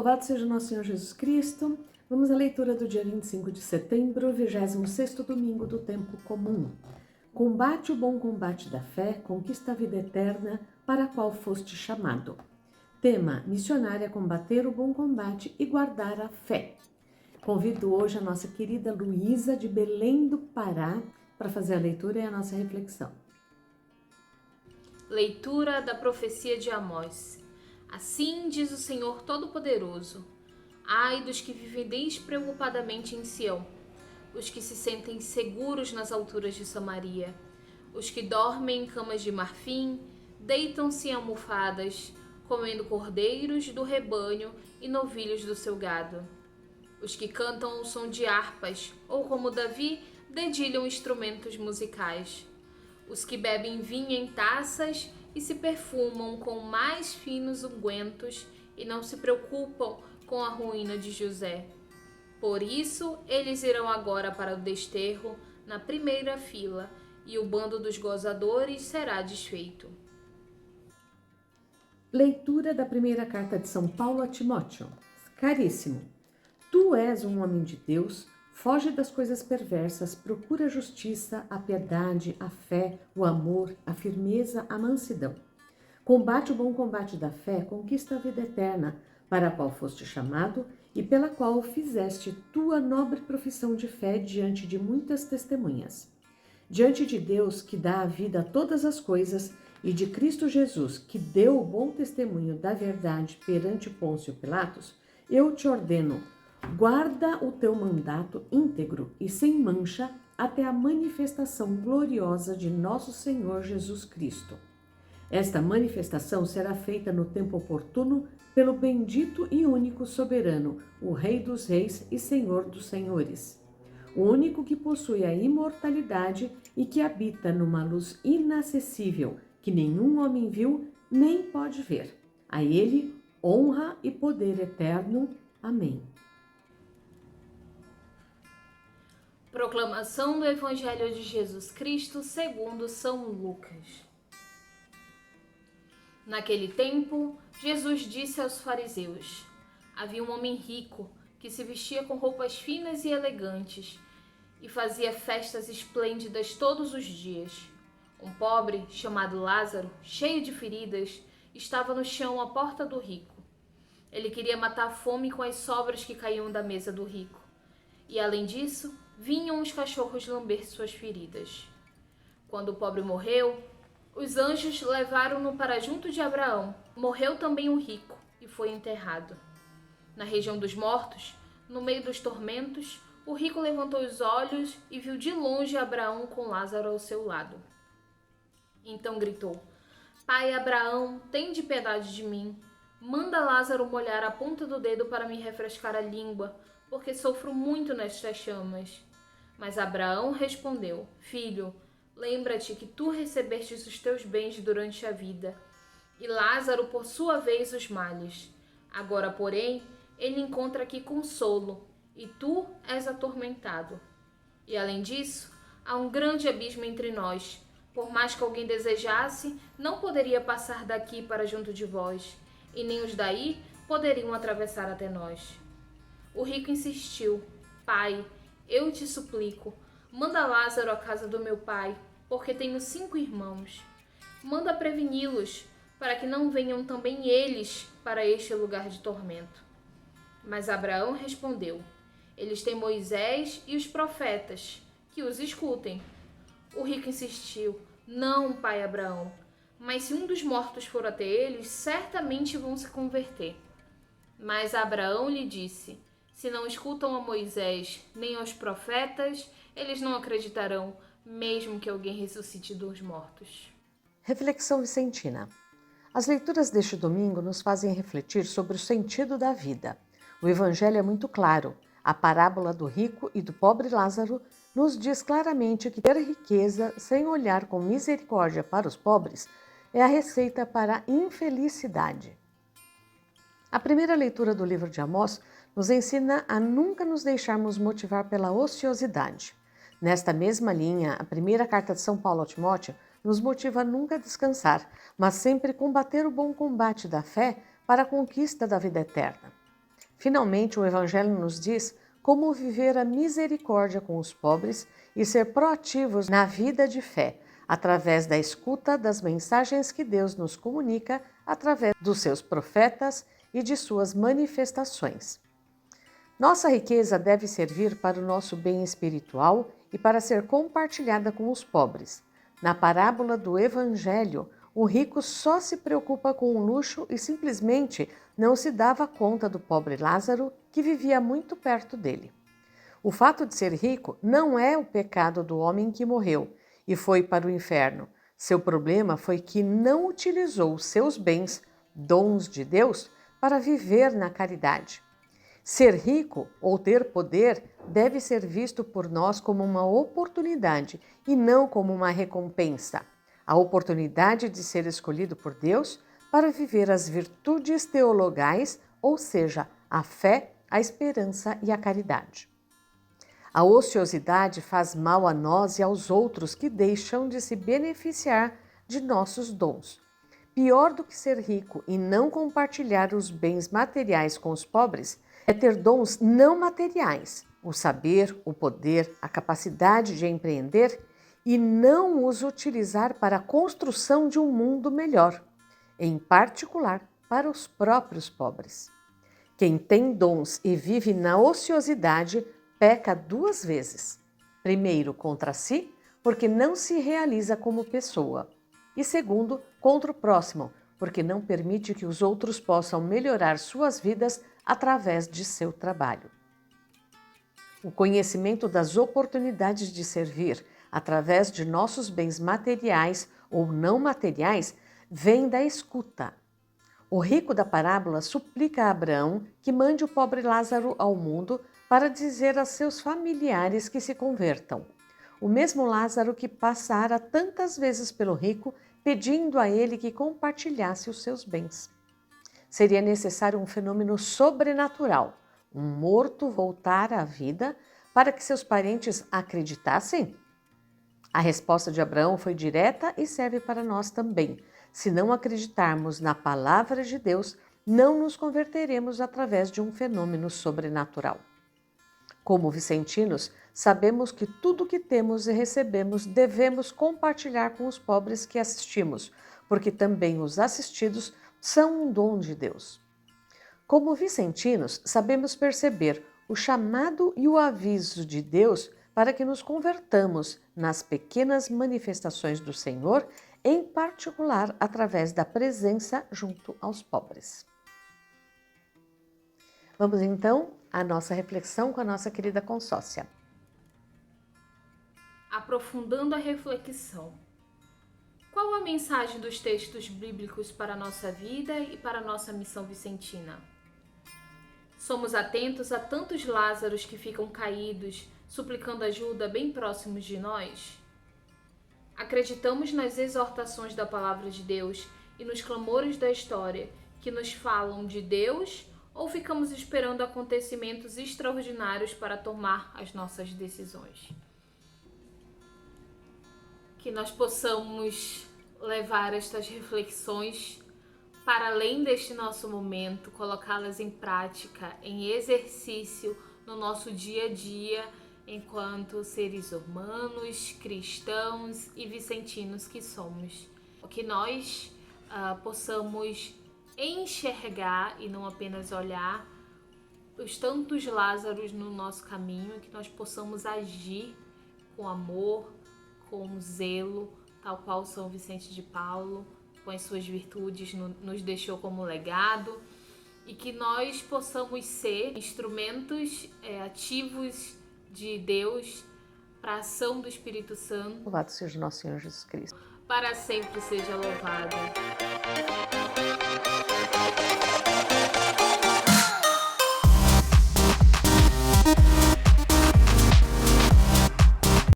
Louvado seja o nosso Senhor Jesus Cristo. Vamos à leitura do dia 25 de setembro, 26º domingo do tempo comum. Combate o bom combate da fé, conquista a vida eterna, para a qual foste chamado. Tema: missionária, combater o bom combate e guardar a fé. Convido hoje a nossa querida Luísa de Belém do Pará para fazer a leitura e a nossa reflexão. Leitura da profecia de Amós. Assim diz o Senhor Todo-Poderoso: ai dos que vivem despreocupadamente em Sião, os que se sentem seguros nas alturas de Samaria, os que dormem em camas de marfim, deitam-se em almofadas, comendo cordeiros do rebanho e novilhos do seu gado. Os que cantam ao som de harpas, ou como Davi, dedilham instrumentos musicais. Os que bebem vinho em taças e se perfumam com mais finos ungüentos e não se preocupam com a ruína de José. Por isso, eles irão agora para o desterro na primeira fila, e o bando dos gozadores será desfeito. Leitura da primeira carta de São Paulo a Timóteo. Caríssimo, tu és um homem de Deus, foge das coisas perversas, procura a justiça, a piedade, a fé, o amor, a firmeza, a mansidão. Combate o bom combate da fé, conquista a vida eterna, para a qual foste chamado e pela qual fizeste tua nobre profissão de fé diante de muitas testemunhas. Diante de Deus, que dá a vida a todas as coisas, e de Cristo Jesus, que deu o bom testemunho da verdade perante Pôncio Pilatos, eu te ordeno: guarda o teu mandato íntegro e sem mancha até a manifestação gloriosa de nosso Senhor Jesus Cristo. Esta manifestação será feita no tempo oportuno pelo bendito e único soberano, o Rei dos Reis e Senhor dos Senhores, o único que possui a imortalidade e que habita numa luz inacessível, que nenhum homem viu nem pode ver. A ele honra e poder eterno. Amém. Proclamação do Evangelho de Jesus Cristo segundo São Lucas. Naquele tempo, Jesus disse aos fariseus: havia um homem rico que se vestia com roupas finas e elegantes e fazia festas esplêndidas todos os dias. Um pobre, chamado Lázaro, cheio de feridas, estava no chão à porta do rico. Ele queria matar a fome com as sobras que caíam da mesa do rico. E, além disso, vinham os cachorros lamber suas feridas. Quando o pobre morreu, os anjos levaram-no para junto de Abraão. Morreu também o rico e foi enterrado. Na região dos mortos, no meio dos tormentos, o rico levantou os olhos e viu de longe Abraão com Lázaro ao seu lado. Então gritou: Pai Abraão, tende piedade de mim. Manda Lázaro molhar a ponta do dedo para me refrescar a língua, porque sofro muito nestas chamas. Mas Abraão respondeu: Filho, lembra-te que tu recebestes os teus bens durante a vida, e Lázaro, por sua vez, os males. Agora, porém, ele encontra aqui consolo, e tu és atormentado. E, além disso, há um grande abismo entre nós. Por mais que alguém desejasse, não poderia passar daqui para junto de vós, e nem os daí poderiam atravessar até nós. O rico insistiu: Pai, eu te suplico, manda Lázaro à casa do meu pai, porque tenho 5 irmãos. Manda preveni-los, para que não venham também eles para este lugar de tormento. Mas Abraão respondeu: Eles têm Moisés e os profetas, que os escutem. O rico insistiu: Não, pai Abraão, mas se um dos mortos for até eles, certamente vão se converter. Mas Abraão lhe disse: Se não escutam a Moisés nem aos profetas, eles não acreditarão, mesmo que alguém ressuscite dos mortos. Reflexão vicentina. As leituras deste domingo nos fazem refletir sobre o sentido da vida. O Evangelho é muito claro. A parábola do rico e do pobre Lázaro nos diz claramente que ter riqueza sem olhar com misericórdia para os pobres é a receita para a infelicidade. A primeira leitura do livro de Amós nos ensina a nunca nos deixarmos motivar pela ociosidade. Nesta mesma linha, a primeira carta de São Paulo a Timóteo nos motiva a nunca descansar, mas sempre combater o bom combate da fé para a conquista da vida eterna. Finalmente, o Evangelho nos diz como viver a misericórdia com os pobres e ser proativos na vida de fé, através da escuta das mensagens que Deus nos comunica através dos seus profetas e de suas manifestações. Nossa riqueza deve servir para o nosso bem espiritual e para ser compartilhada com os pobres. Na parábola do Evangelho, o rico só se preocupa com o luxo e simplesmente não se dava conta do pobre Lázaro, que vivia muito perto dele. O fato de ser rico não é o pecado do homem que morreu e foi para o inferno. Seu problema foi que não utilizou seus bens, dons de Deus, para viver na caridade. Ser rico ou ter poder deve ser visto por nós como uma oportunidade e não como uma recompensa. A oportunidade de ser escolhido por Deus para viver as virtudes teologais, ou seja, a fé, a esperança e a caridade. A ociosidade faz mal a nós e aos outros que deixam de se beneficiar de nossos dons. Pior do que ser rico e não compartilhar os bens materiais com os pobres é ter dons não materiais, o saber, o poder, a capacidade de empreender e não os utilizar para a construção de um mundo melhor, em particular para os próprios pobres. Quem tem dons e vive na ociosidade peca duas vezes. Primeiro, contra si, porque não se realiza como pessoa. E segundo, contra o próximo, porque não permite que os outros possam melhorar suas vidas através de seu trabalho. O conhecimento das oportunidades de servir através de nossos bens materiais ou não materiais vem da escuta. O rico da parábola suplica a Abraão que mande o pobre Lázaro ao mundo para dizer a seus familiares que se convertam. O mesmo Lázaro que passara tantas vezes pelo rico, pedindo a ele que compartilhasse os seus bens. Seria necessário um fenômeno sobrenatural, um morto voltar à vida, para que seus parentes acreditassem? A resposta de Abraão foi direta e serve para nós também. Se não acreditarmos na palavra de Deus, não nos converteremos através de um fenômeno sobrenatural. Como vicentinos, sabemos que tudo que temos e recebemos devemos compartilhar com os pobres que assistimos, porque também os assistidos são um dom de Deus. Como vicentinos, sabemos perceber o chamado e o aviso de Deus para que nos convertamos nas pequenas manifestações do Senhor, em particular através da presença junto aos pobres. Vamos então à nossa reflexão com a nossa querida consórcia. Aprofundando a reflexão. Qual a mensagem dos textos bíblicos para a nossa vida e para a nossa missão vicentina? Somos atentos a tantos Lázaros que ficam caídos, suplicando ajuda bem próximos de nós? Acreditamos nas exortações da palavra de Deus e nos clamores da história que nos falam de Deus, ou ficamos esperando acontecimentos extraordinários para tomar as nossas decisões? Que nós possamos levar estas reflexões para além deste nosso momento, colocá-las em prática, em exercício no nosso dia a dia, enquanto seres humanos, cristãos e vicentinos que somos. Que nós possamos enxergar e não apenas olhar os tantos Lázaros no nosso caminho, que nós possamos agir com amor, com zelo, tal qual São Vicente de Paulo, com as suas virtudes, nos deixou como legado, e que nós possamos ser instrumentos ativos de Deus para a ação do Espírito Santo. Louvado seja o nosso Senhor Jesus Cristo. Para sempre seja louvado.